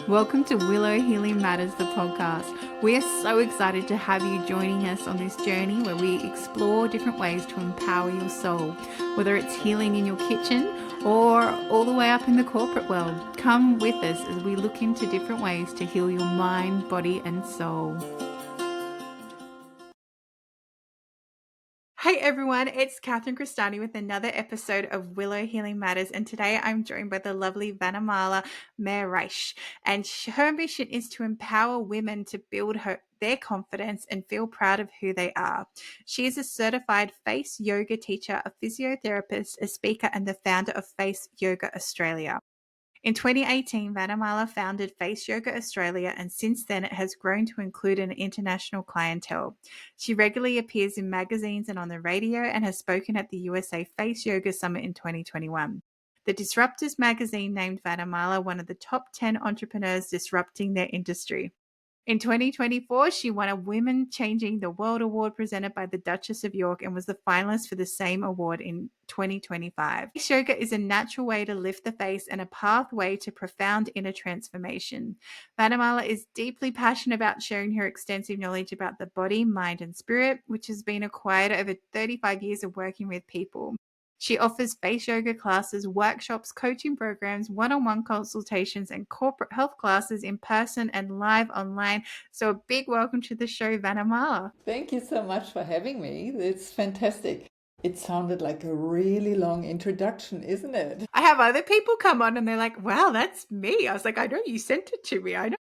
Welcome to Willow Healing Matters, the podcast. We are so excited to have you joining us on this journey where we explore different ways to empower your soul, whether it's healing in your kitchen or all the way up in the corporate world. Come with us as we look into different ways to heal your mind, body, and soul. Hey everyone, it's Catherine Cristani with another episode of Willow Healing Matters, and today I'm joined by the lovely Vanamala Mayr-Reisch, and her mission is to empower women to build their confidence and feel proud of who they are. She is a certified face yoga teacher, a physiotherapist, a speaker, and the founder of Face Yoga Australia. In 2018, Vanamala founded Face Yoga Australia, and since then it has grown to include an international clientele. She regularly appears in magazines and on the radio and has spoken at the USA Face Yoga Summit in 2021. The Disruptors Magazine named Vanamala one of the top 10 entrepreneurs disrupting their industry. In 2024, she won a Women Changing the World Award presented by the Duchess of York and was the finalist for the same award in 2025. Face yoga is a natural way to lift the face and a pathway to profound inner transformation. Vanamala is deeply passionate about sharing her extensive knowledge about the body, mind, and spirit, which has been acquired over 35 years of working with people. She offers face yoga classes, workshops, coaching programs, one-on-one consultations, and corporate health classes in person and live online. So a big welcome to the show, Vanamala. Thank you so much for having me. It's fantastic. It sounded like a really long introduction, isn't it? I have other people come on and they're like, wow, that's me. I was like, I know you sent it to me. I know.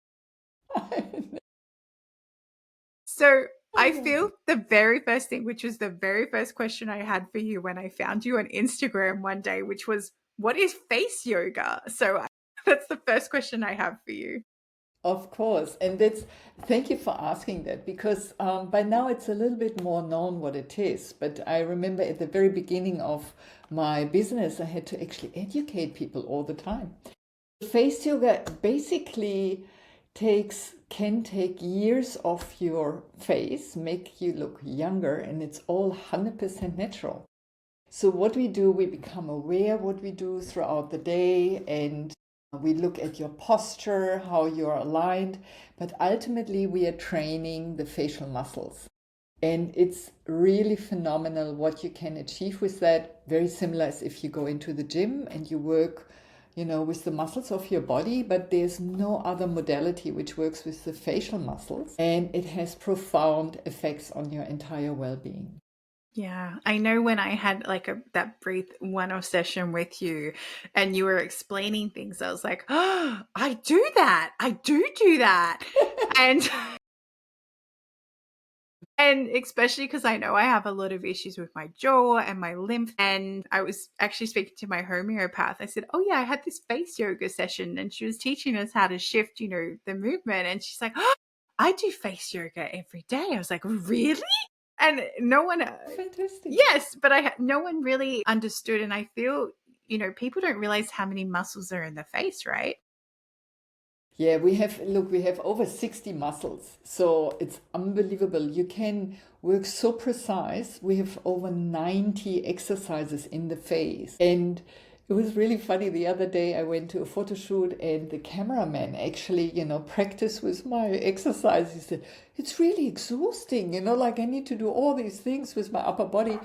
So I feel the very first thing, which was the very first question I had for you when I found you on Instagram one day, which was, what is face yoga? So that's the first question I have for you. Of course. Thank you for asking that because by now it's a little bit more known what it is. But I remember at the very beginning of my business, I had to actually educate people all the time. Face yoga basically can take years off your face, make you look younger, and it's all 100% natural. So what we do, we become aware what we do throughout the day, and we look at your posture, how you're aligned, but ultimately we are training the facial muscles. And it's really phenomenal what you can achieve with that. Very similar as if you go into the gym and you work, with the muscles of your body, but there's no other modality which works with the facial muscles. And it has profound effects on your entire well-being. Yeah, I know when I had like that brief one-off session with you and you were explaining things, I was like, oh, I do that. I do that. and and especially because I know I have a lot of issues with my jaw and my lymph. And I was actually speaking to my homeopath. I said, oh yeah, I had this face yoga session and she was teaching us how to shift, the movement. And she's like, oh, I do face yoga every day. I was like, really? And no one, Fantastic. yes, but no one really understood. And I feel, people don't realize how many muscles are in the face, right? Yeah, we have over 60 muscles. So it's unbelievable. You can work so precise. We have over 90 exercises in the face. And it was really funny. The other day I went to a photo shoot and the cameraman actually, practiced with my exercise. He said, it's really exhausting, like I need to do all these things with my upper body.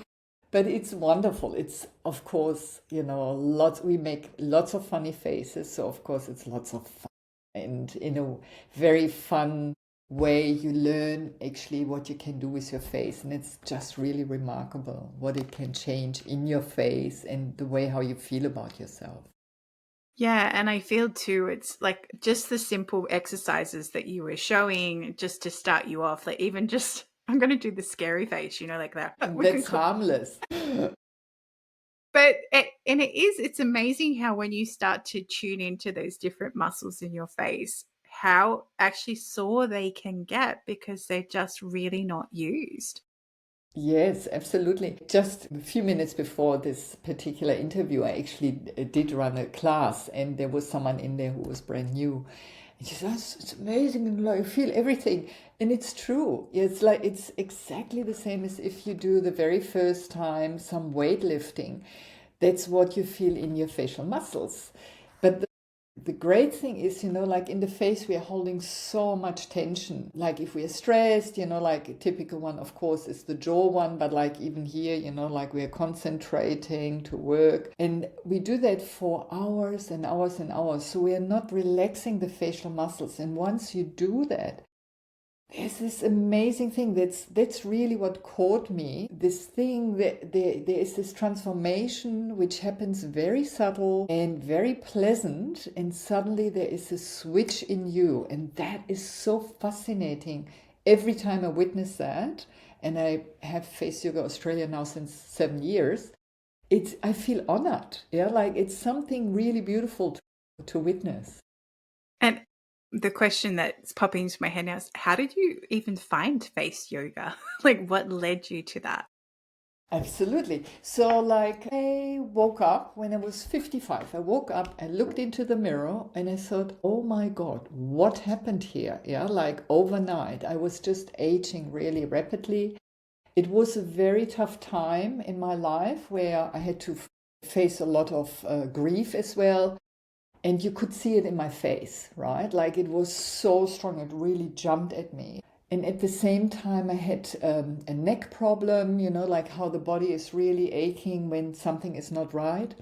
But it's wonderful. It's, of course, we make lots of funny faces. So, of course, it's lots of fun. And in a very fun way, you learn actually what you can do with your face. And it's just really remarkable what it can change in your face and the way how you feel about yourself. Yeah, and I feel too, it's like just the simple exercises that you were showing just to start you off, like even just, I'm going to do the scary face, like that. That's harmless. But it's amazing how when you start to tune into those different muscles in your face, how actually sore they can get because they're just really not used. Yes, absolutely. Just a few minutes before this particular interview, I actually did run a class, and there was someone in there who was brand new. And she said, oh, it's amazing, and I feel everything. And it's true. It's exactly the same as if you do the very first time some weightlifting. That's what you feel in your facial muscles. But The great thing is, like in the face, we are holding so much tension. Like if we are stressed, like a typical one, of course, is the jaw one, but like even here, like we are concentrating to work. And we do that for hours and hours and hours. So we are not relaxing the facial muscles. And once you do that, there's this amazing thing that's really what caught me. This thing that there is this transformation which happens very subtle and very pleasant, and suddenly there is a switch in you, and that is so fascinating. Every time I witness that, and I have Face Yoga Australia now since 7 years, I feel honored. Yeah, like it's something really beautiful to witness. And the question that's popping into my head now is, how did you even find face yoga? Like, what led you to that? Absolutely. So, like, I woke up when I was 55. I woke up, I looked into the mirror, and I thought, oh my God, what happened here? Yeah, like overnight, I was just aging really rapidly. It was a very tough time in my life where I had to face a lot of grief as well. And you could see it in my face, right? Like it was so strong, it really jumped at me. And at the same time, I had a neck problem, like how the body is really aching when something is not right.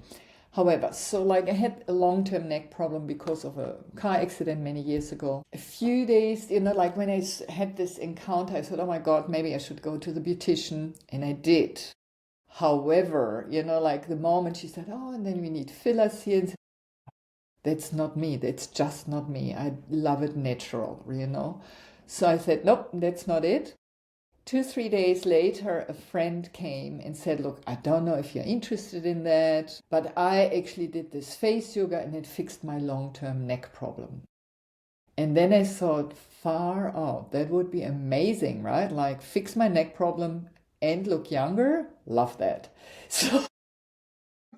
However, so like I had a long-term neck problem because of a car accident many years ago. A few days, like when I had this encounter, I thought, oh my God, maybe I should go to the beautician. And I did. However, like the moment she said, oh, and then we need fillers here. And that's not me. That's just not me. I love it natural. So I said, nope, that's not it. 2, 3 days later, a friend came and said, look, I don't know if you're interested in that, but I actually did this face yoga and it fixed my long-term neck problem. And then I thought, far out, that would be amazing, right? Like fix my neck problem and look younger. Love that. So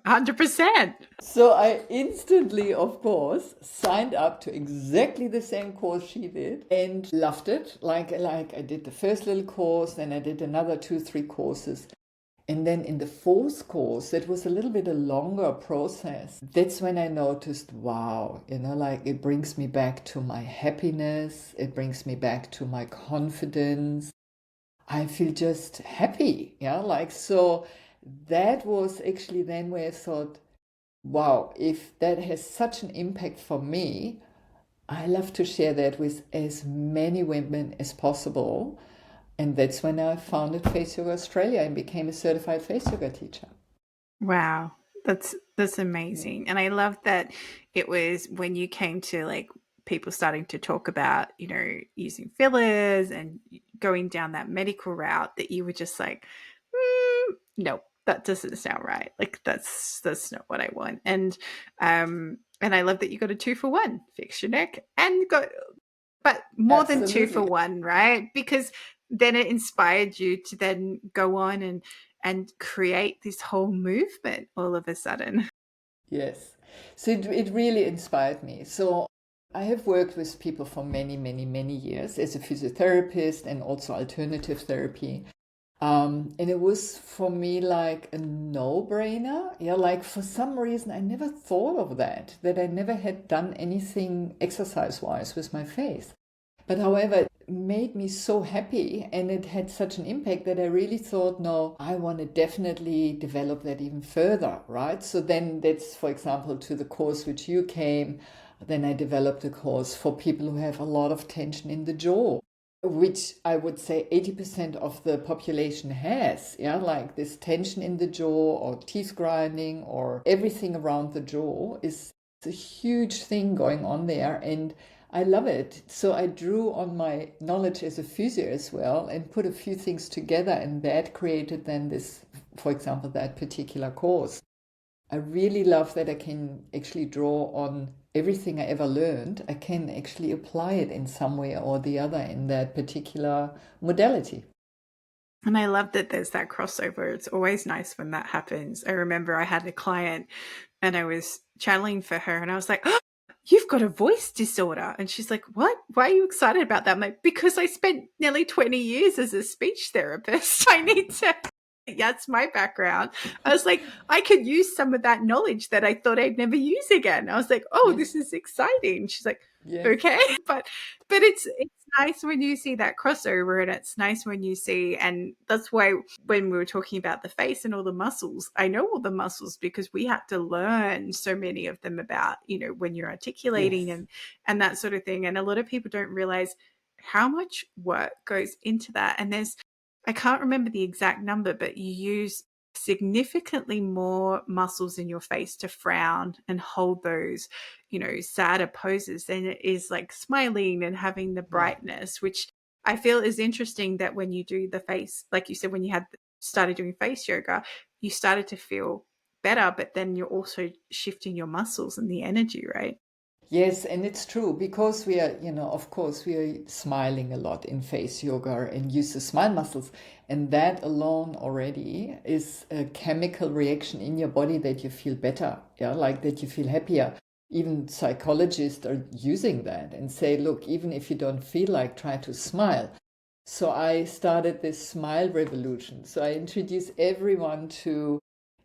100%. So I instantly, of course, signed up to exactly the same course she did and loved it. Like I did the first little course, then I did another 2, 3 courses. And then in the fourth course, that was a little bit a longer process. That's when I noticed, wow, like it brings me back to my happiness. It brings me back to my confidence. I feel just happy. Yeah, like so that was actually then where I thought, wow, if that has such an impact for me, I love to share that with as many women as possible. And that's when I founded Face Yoga Australia and became a certified face yoga teacher. Wow. That's Yeah. amazing. And I love that it was when you came to like people starting to talk about, using fillers and going down that medical route that you were just like, no, that doesn't sound right. Like that's not what I want. And I love that you got a 2 for 1, fix your neck and got, but more than 2 for Absolutely. 1, right? Because then it inspired you to then go on and create this whole movement all of a sudden. Yes. So it really inspired me. So I have worked with people for many, many, many years as a physiotherapist and also alternative therapy. And it was for me like a no-brainer. Yeah, like for some reason I never thought of that I never had done anything exercise-wise with my face. But however, it made me so happy and it had such an impact that I really thought, no, I want to definitely develop that even further, right? So then that's, for example, to the course which you came. Then I developed a course for people who have a lot of tension in the jaw, which I would say 80% of the population has, yeah, like this tension in the jaw or teeth grinding or everything around the jaw is a huge thing going on there. And I love it. So I drew on my knowledge as a physio as well and put a few things together, and that created then this, for example, that particular course. I really love that I can actually draw on everything I ever learned. I can actually apply it in some way or the other in that particular modality. And I love that there's that crossover. It's always nice when that happens. I remember I had a client and I was channeling for her and I was like, oh, you've got a voice disorder. And she's like, what? Why are you excited about that? I'm like, because I spent nearly 20 years as a speech therapist. I need to That's my background. I was like, I could use some of that knowledge that I thought I'd never use again. I was like, oh, Yes, this is exciting. She's like, yes, okay. But it's nice when you see that crossover, and it's nice when you see, and that's why when we were talking about the face and all the muscles, I know all the muscles because we had to learn so many of them about, when you're articulating yes. and that sort of thing. And a lot of people don't realize how much work goes into that. And I can't remember the exact number, but you use significantly more muscles in your face to frown and hold those, sadder poses than it is like smiling and having the Yeah. brightness, which I feel is interesting that when you do the face, like you said, when you had started doing face yoga, you started to feel better, but then you're also shifting your muscles and the energy, right? Yes, and it's true because we are, of course, we are smiling a lot in face yoga and use the smile muscles. And that alone already is a chemical reaction in your body that you feel better. Yeah, like that you feel happier. Even psychologists are using that and say, look, even if you don't feel like, try to smile. So I started this smile revolution. So I introduce everyone to,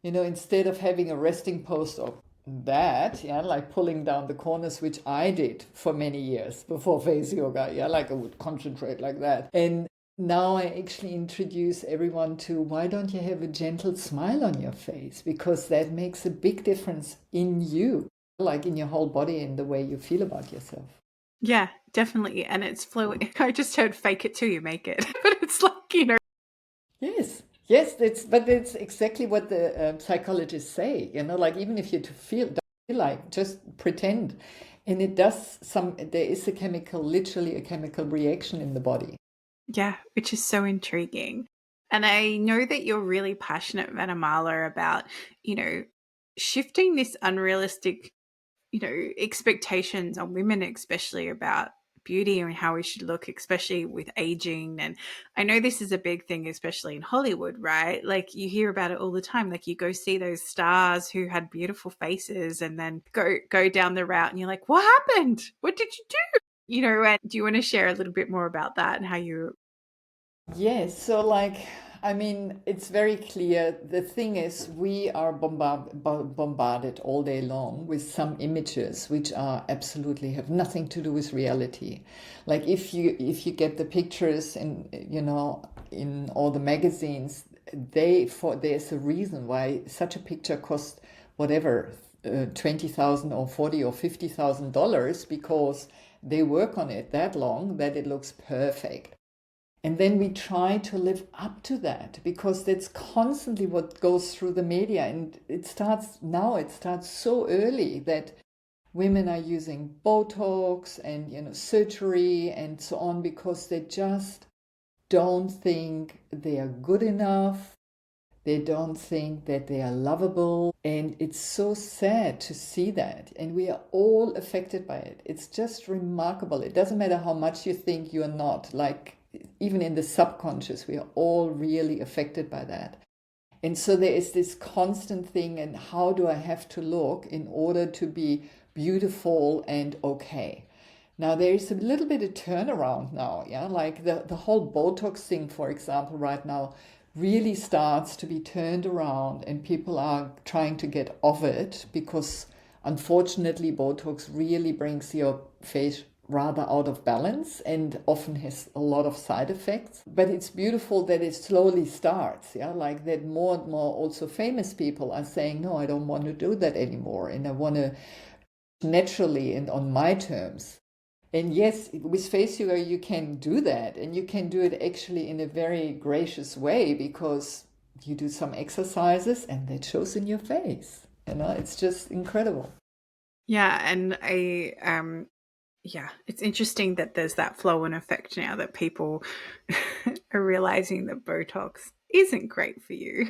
instead of having a resting pose or that, yeah, like pulling down the corners, which I did for many years before face yoga, yeah, like I would concentrate like that. And now I actually introduce everyone to why don't you have a gentle smile on your face? Because that makes a big difference in you, like in your whole body and the way you feel about yourself. Yeah, definitely. And it's flowing. I just heard fake it till you make it. But it's like. Yes, yes, but it's exactly what the psychologists say. Like even if you don't feel like, just pretend, and it does some. There is a chemical, literally a chemical reaction in the body. Yeah, which is so intriguing. And I know that you're really passionate, Vanamala, about, you know, shifting this unrealistic, expectations on women, especially about beauty and how we should look, especially with aging. And I know this is a big thing, especially in Hollywood, right? Like you hear about it all the time. Like you go see those stars who had beautiful faces and then go down the route and you're like, what happened? What did you do? And do you want to share a little bit more about that and how you. Yes, so like, I mean, it's very clear. The thing is, we are bombarded all day long with some images which are absolutely have nothing to do with reality. Like if you get the pictures in all the magazines, there's a reason why such a picture costs whatever 20,000 or 40 or $50,000 because they work on it that long that it looks perfect. And then we try to live up to that because that's constantly what goes through the media. And it starts so early that women are using Botox and surgery and so on because they just don't think they are good enough. They don't think that they are lovable. And it's so sad to see that. And we are all affected by it. It's just remarkable. It doesn't matter how much you think you're not. Like, even in the subconscious, we are all really affected by that. And so there is this constant thing, and how do I have to look in order to be beautiful and okay? Now there is a little bit of turnaround now, yeah. Like the whole Botox thing, for example, right now really starts to be turned around, and people are trying to get off it because unfortunately Botox really brings your face rather out of balance and often has a lot of side effects. But it's beautiful that it slowly starts, yeah, like that more and more also famous people are saying, no, I don't want to do that anymore, and I want to naturally and on my terms. And yes, with face yoga, you can do that. And you can do it actually in a very gracious way because you do some exercises and that shows in your face. It's just incredible. Yeah, and yeah, it's interesting that there's that flow and effect now that people are realizing that Botox isn't great for you.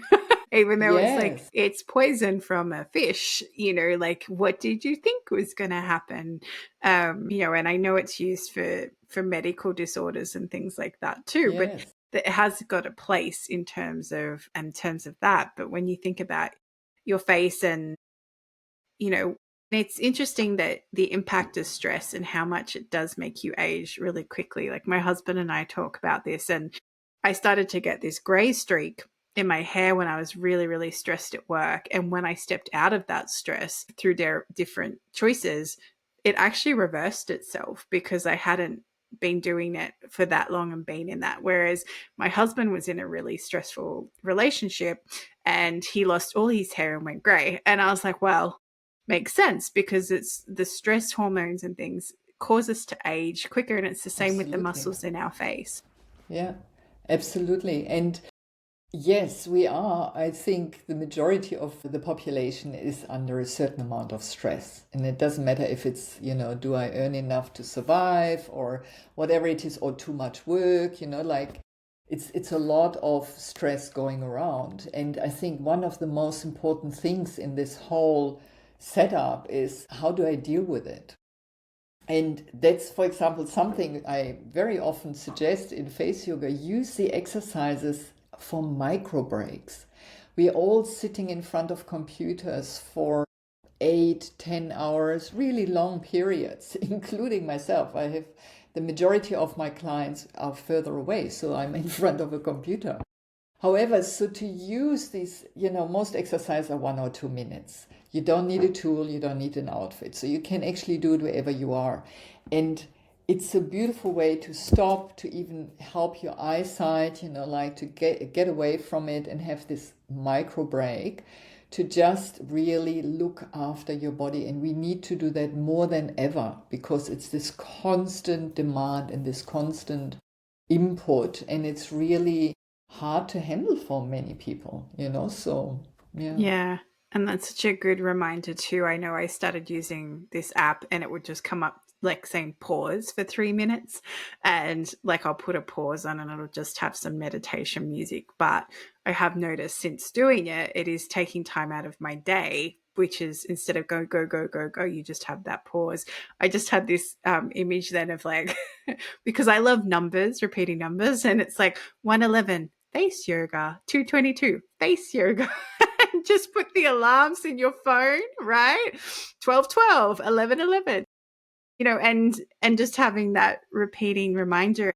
Even though it's like Yes, it's poison from a fish, like what did you think was going to happen? And I know it's used for medical disorders and things like that too, but yes. it has got a place in terms of that. But when you think about your face and you know, it's interesting that the impact of stress and how much it does make you age really quickly. Like my husband and I talk about this, and I started to get this gray streak in my hair when I was really, really stressed at work. And when I stepped out of that stress through their different choices, it actually reversed itself because I hadn't been doing it for that long and been in that. Whereas my husband was in a really stressful relationship and he lost all his hair and went grey. And I was like, well, makes sense because it's the stress hormones and things cause us to age quicker. And it's the same with the Absolutely. muscles in our face. Yeah, absolutely. And yes, we are. I think the majority of the population is under a certain amount of stress. And it doesn't matter if it's, do I earn enough to survive or whatever it is, or too much work, like it's a lot of stress going around. And I think one of the most important things in this whole setup is how do I deal with it? And that's, for example, something I very often suggest in face yoga. Use the exercises for micro breaks. We're all sitting in front of computers for 8, 10 hours, really long periods, including myself. I have the majority of my clients are further away, so I'm in front of a computer. However, so to use these, most exercises are 1 or 2 minutes. You don't need a tool, you don't need an outfit. So you can actually do it wherever you are. And it's a beautiful way to stop, to even help your eyesight, like to get away from it and have this micro break to just really look after your body. And we need to do that more than ever because it's this constant demand and this constant input. And it's really hard to handle for many people, so yeah. Yeah. And that's such a good reminder too. I know I started using this app and it would just come up like saying pause for 3 minutes. And like I'll put a pause on and it'll just have some meditation music. But I have noticed since doing it, it is taking time out of my day, which is instead of go, go, go, go, go, you just have that pause. I just had this image then of like, because I love numbers, repeating numbers, and it's like 111 face yoga, 222 face yoga. Just put the alarms in your phone, right? 12, 12, 11, 11. And just having that repeating reminder.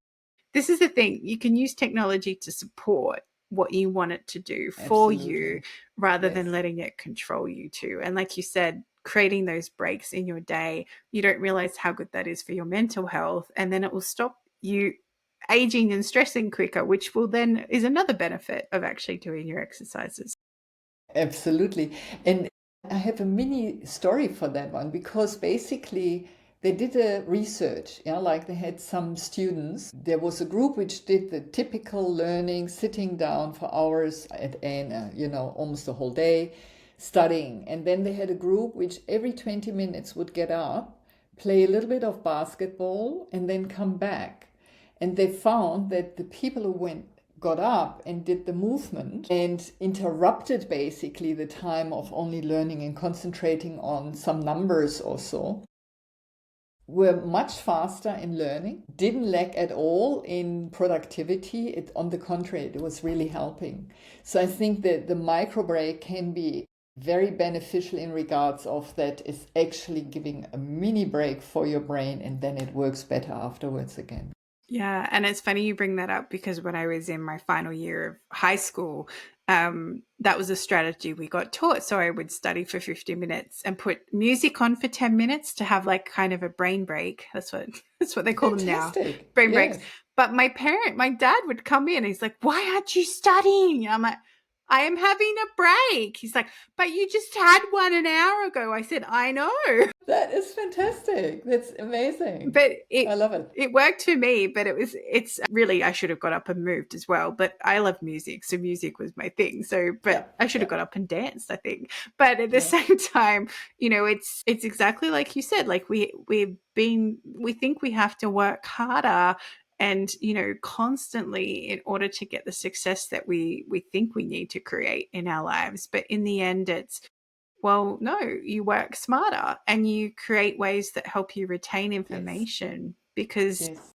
This is the thing, you can use technology to support what you want it to do for you Absolutely. rather than Yes. letting it control you too. And like you said, creating those breaks in your day, you don't realize how good that is for your mental health, and then it will stop you aging and stressing quicker, which will then is another benefit of actually doing your exercises. Absolutely. And I have a mini story for that one because basically they did a research, like they had some students. There was a group which did the typical learning, sitting down for hours and almost the whole day studying. And then they had a group which every 20 minutes would get up, play a little bit of basketball, and then come back. And they found that the people who got up and did the movement and interrupted basically the time of only learning and concentrating on some numbers or so were much faster in learning, didn't lack at all in productivity. On the contrary, it was really helping. So I think that the micro break can be very beneficial in regards of that is actually giving a mini break for your brain and then it works better afterwards again. Yeah, and it's funny you bring that up because when I was in my final year of high school, that was a strategy we got taught. So I would study for 50 minutes and put music on for 10 minutes to have like kind of a brain break. That's what they call them now, Fantastic. brain breaks. Yes. But my dad would come in and he's like, "Why aren't you studying?" And I'm like, "I am having a break." He's like, "But you just had one an hour ago." I said, "I know." That is fantastic. That's amazing. But I love it. it worked for me, but it's really I should have got up and moved as well. But I love music, so music was my thing. So Yeah. but I should Yeah. have got up and danced, I think. But at the Yeah. same time, it's exactly like you said. Like we think we have to work harder and constantly in order to get the success that we think we need to create in our lives. But in the end, it's well, no, you work smarter and you create ways that help you retain Yes. information because, Yes.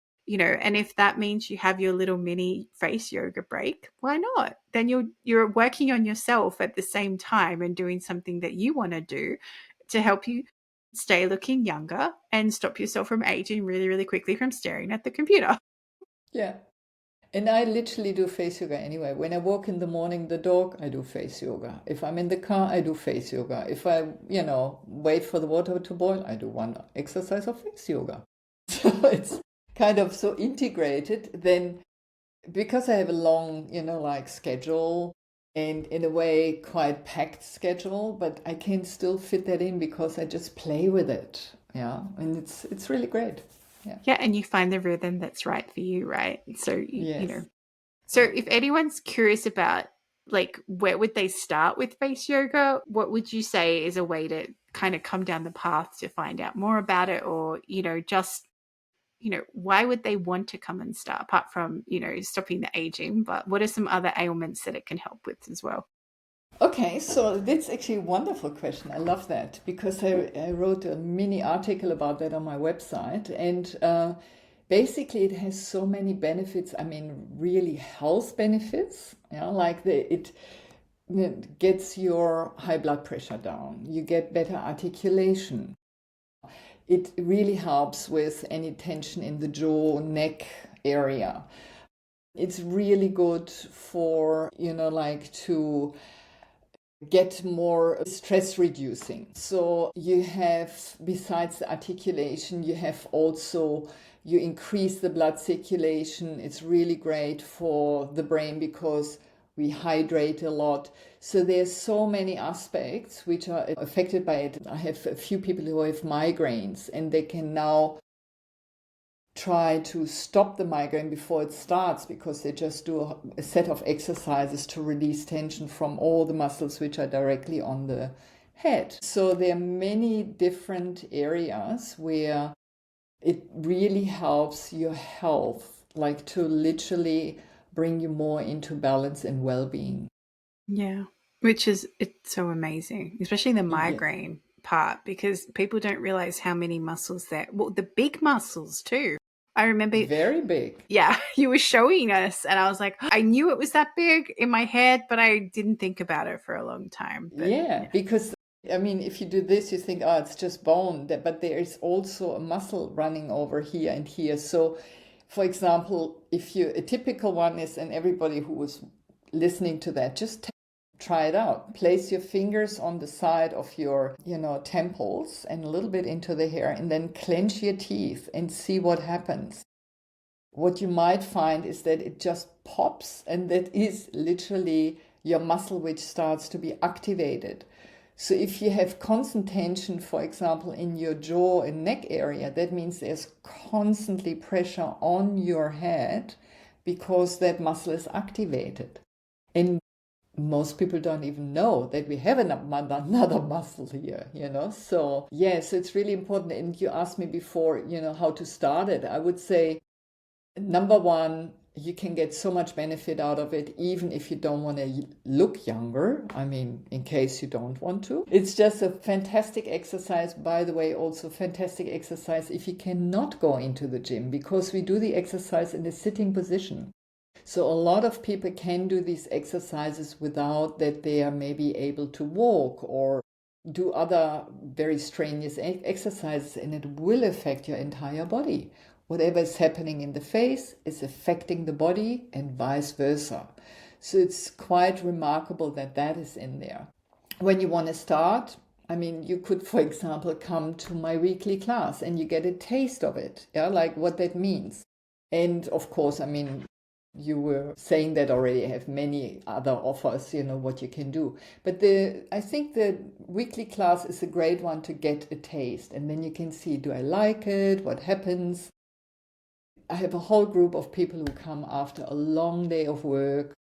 and if that means you have your little mini face yoga break, why not? Then you're working on yourself at the same time and doing something that you want to do to help you stay looking younger and stop yourself from aging really, really quickly from staring at the computer. Yeah. And I literally do face yoga anyway. When I walk in the morning the dog, I do face yoga. If I'm in the car, I do face yoga. If I, wait for the water to boil, I do one exercise of face yoga. So it's kind of so integrated. Then because I have a long, like schedule and in a way quite packed schedule, but I can still fit that in because I just play with it. Yeah. And it's really great. Yeah. Yeah, and you find the rhythm that's right for you, right? So Yes. So Yeah. if anyone's curious about like where would they start with face yoga, what would you say is a way to kind of come down the path to find out more about it, or just why would they want to come and start apart from stopping the aging, but what are some other ailments that it can help with as well? Okay, so that's actually a wonderful question. I love that because I wrote a mini article about that on my website. And basically, it has so many benefits. I mean, really health benefits. Yeah, like it gets your high blood pressure down, you get better articulation. It really helps with any tension in the jaw, neck area. It's really good for, like to get more stress reducing. So you have, besides the articulation, you have also, you increase the blood circulation. It's really great for the brain because we hydrate a lot. So there's so many aspects which are affected by it. I have a few people who have migraines and they can now try to stop the migraine before it starts because they just do a set of exercises to release tension from all the muscles which are directly on the head. So there are many different areas where it really helps your health, like to literally bring you more into balance and well-being. Yeah, which is it's so amazing, especially the Yes. migraine part, because people don't realize how many muscles there. Well, the big muscles too. I remember, Very big. yeah, you were showing us, and I was like, I knew it was that big in my head, but I didn't think about it for a long time. But Yeah, yeah, because I mean, if you do this, you think, oh, it's just bone, but there is also a muscle running over here and here. So, for example, if you, a typical one is, and everybody who was listening to that, just try it out. Place your fingers on the side of your, temples and a little bit into the hair, and then clench your teeth and see what happens. What you might find is that it just pops, and that is literally your muscle which starts to be activated. So if you have constant tension, for example, in your jaw and neck area, that means there's constantly pressure on your head because that muscle is activated. And most people don't even know that we have another muscle here, So, yeah, so it's really important. And you asked me before, how to start it. I would say, number one, you can get so much benefit out of it, even if you don't want to look younger. I mean, in case you don't want to. It's just a fantastic exercise. By the way, also fantastic exercise if you cannot go into the gym, because we do the exercise in a sitting position. So a lot of people can do these exercises without that they are maybe able to walk or do other very strenuous exercises, and it will affect your entire body. Whatever is happening in the face is affecting the body and vice versa. So it's quite remarkable that that is in there. When you want to start, I mean, you could, for example, come to my weekly class and you get a taste of it, yeah, like what that means. And of course, I mean, you were saying that already. I have many other offers, what you can do. But I think the weekly class is a great one to get a taste. And then you can see, do I like it? What happens? I have a whole group of people who come after a long day of work.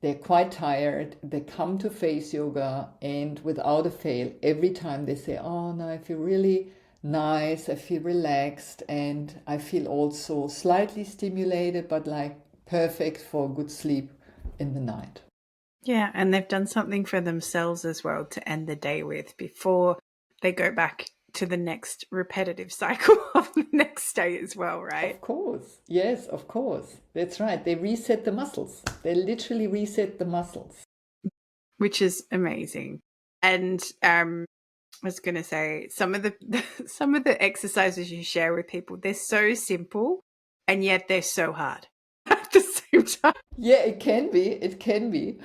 They're quite tired. They come to face yoga, and without a fail, every time they say, oh, no, I feel really nice. I feel relaxed. And I feel also slightly stimulated, but like perfect for good sleep in the night. yeah, and they've done something for themselves as well to end the day with before they go back to the next repetitive cycle of the next day as well, right? Of course. Yes, of course. That's right. They reset the muscles. They literally reset the muscles. Which is amazing. And I was going to say some of the some of the exercises you share with people, they're so simple and yet they're so hard at the same sometimes. Yeah, it can be. It can be.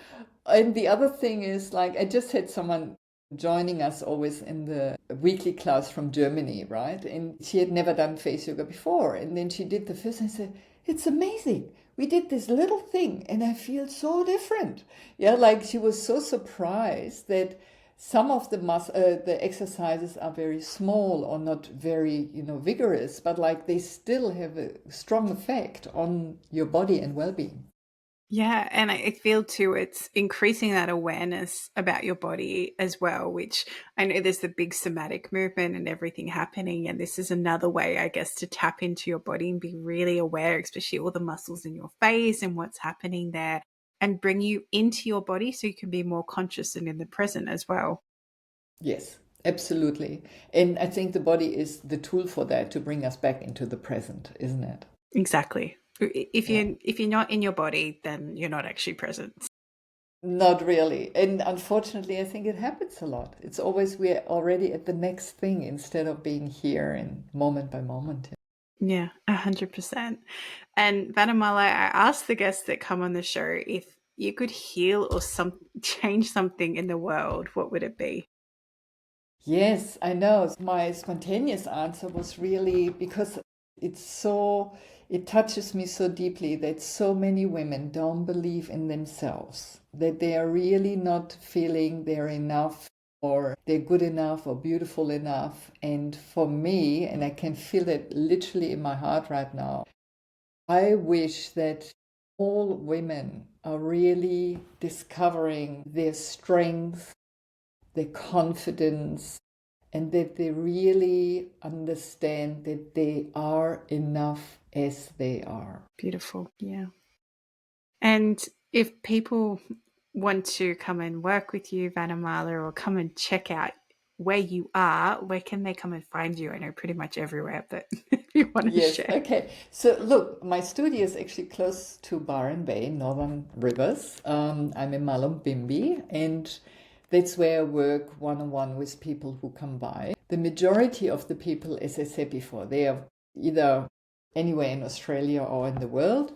And the other thing is, like, I just had someone joining us always in the weekly class from Germany, right? And she had never done face yoga before. And then she did the first and said, it's amazing. We did this little thing and I feel so different. Yeah, like she was so surprised that some of the exercises are very small or not very, vigorous, but like they still have a strong effect on your body and well-being. Yeah, and I feel too it's increasing that awareness about your body as well, which I know there's the big somatic movement and everything happening, and this is another way, I guess, to tap into your body and be really aware, especially all the muscles in your face and what's happening there, and bring you into your body so you can be more conscious and in the present as well. Yes, absolutely. And I think the body is the tool for that to bring us back into the present, isn't it? Exactly. If Yeah. you're not in your body, then you're not actually present. Not really. And unfortunately, I think it happens a lot. It's always we're already at the next thing instead of being here and moment by moment. Yeah, 100%. And Vanamala, I asked the guests that come on the show if you could heal or change something in the world, what would it be? Yes, I know. My spontaneous answer was really because it touches me so deeply that so many women don't believe in themselves, that they are really not feeling they're enough or they're good enough or beautiful enough. And for me, and I can feel it literally in my heart right now, I wish that all women are really discovering their strength, their confidence, and that they really understand that they are enough as they are. Beautiful. Yeah. And if people want to come and work with you, Vanamala, or come and check out where you are, where can they come and find you? I know pretty much everywhere, but if you want to Yes, share. okay. So look, my studio is actually close to Byron Bay, Northern Rivers. I'm in Malum and that's where I work one-on-one with people who come by. The majority of the people, as I said before, they are either anywhere in Australia or in the world.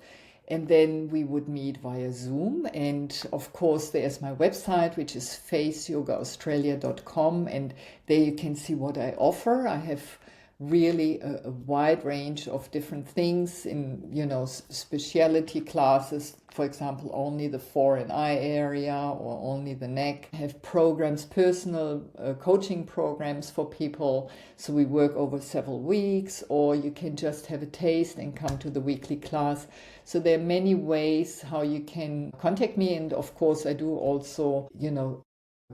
And then we would meet via Zoom. And of course, there's my website, which is faceyogaaustralia.com. And there you can see what I offer. I have really a wide range of different things in, specialty classes, for example, only the fore and eye area or only the neck. I have programs, personal coaching programs for people. So we work over several weeks, or you can just have a taste and come to the weekly class. So there are many ways how you can contact me. And of course, I do also,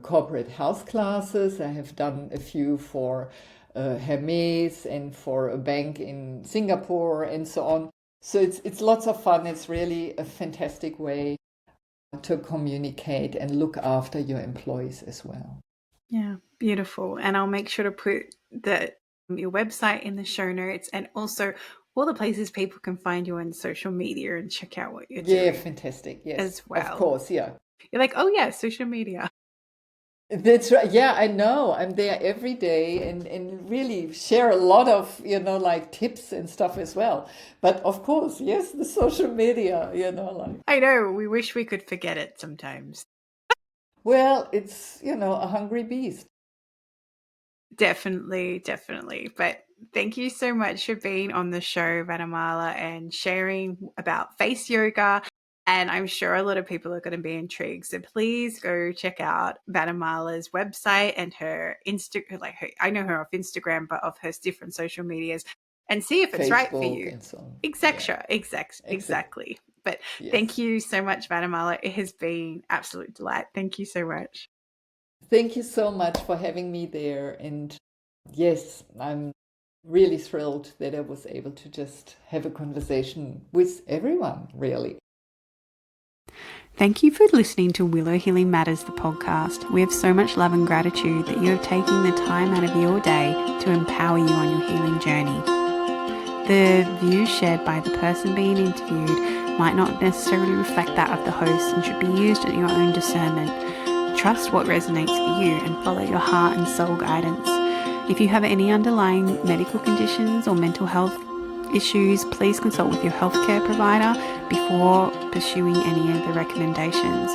corporate health classes. I have done a few for Hermes and for a bank in Singapore and so on. So it's lots of fun. It's really a fantastic way to communicate and look after your employees as well. Yeah, beautiful. And I'll make sure to put your website in the show notes and also all the places people can find you on social media and check out what you're Yeah, doing fantastic. Yes, as of well. course. Yeah. You're like, oh yeah, social media. That's right. Yeah, I know. I'm there every day and really share a lot of, like tips and stuff as well. But of course, yes, the social media, like. I know, we wish we could forget it sometimes. Well, it's, a hungry beast. Definitely, definitely. But thank you so much for being on the show, Vanamala, and sharing about face yoga. And I'm sure a lot of people are going to be intrigued. So please go check out Vanamala's website and her I know her off Instagram, but of her different social medias and see if it's right for Facebook you. and so on. Yeah, exactly. Exactly. But Yes. thank you so much, Vanamala. It has been absolute delight. Thank you so much. Thank you so much for having me there. And yes, I'm really thrilled that I was able to just have a conversation with everyone, really. Thank you for listening to Willow Healing Matters, the podcast. We have so much love and gratitude that you have taken the time out of your day to empower you on your healing journey. The views shared by the person being interviewed might not necessarily reflect that of the host and should be used at your own discernment. Trust what resonates for you and follow your heart and soul guidance. If you have any underlying medical conditions or mental health issues, please consult with your healthcare provider before pursuing any of the recommendations.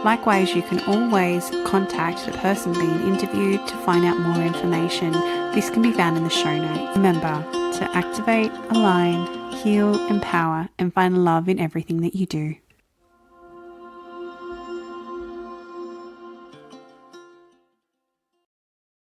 Likewise, you can always contact the person being interviewed to find out more information. This can be found in the show notes. Remember to activate, align, heal, empower, and find love in everything that you do.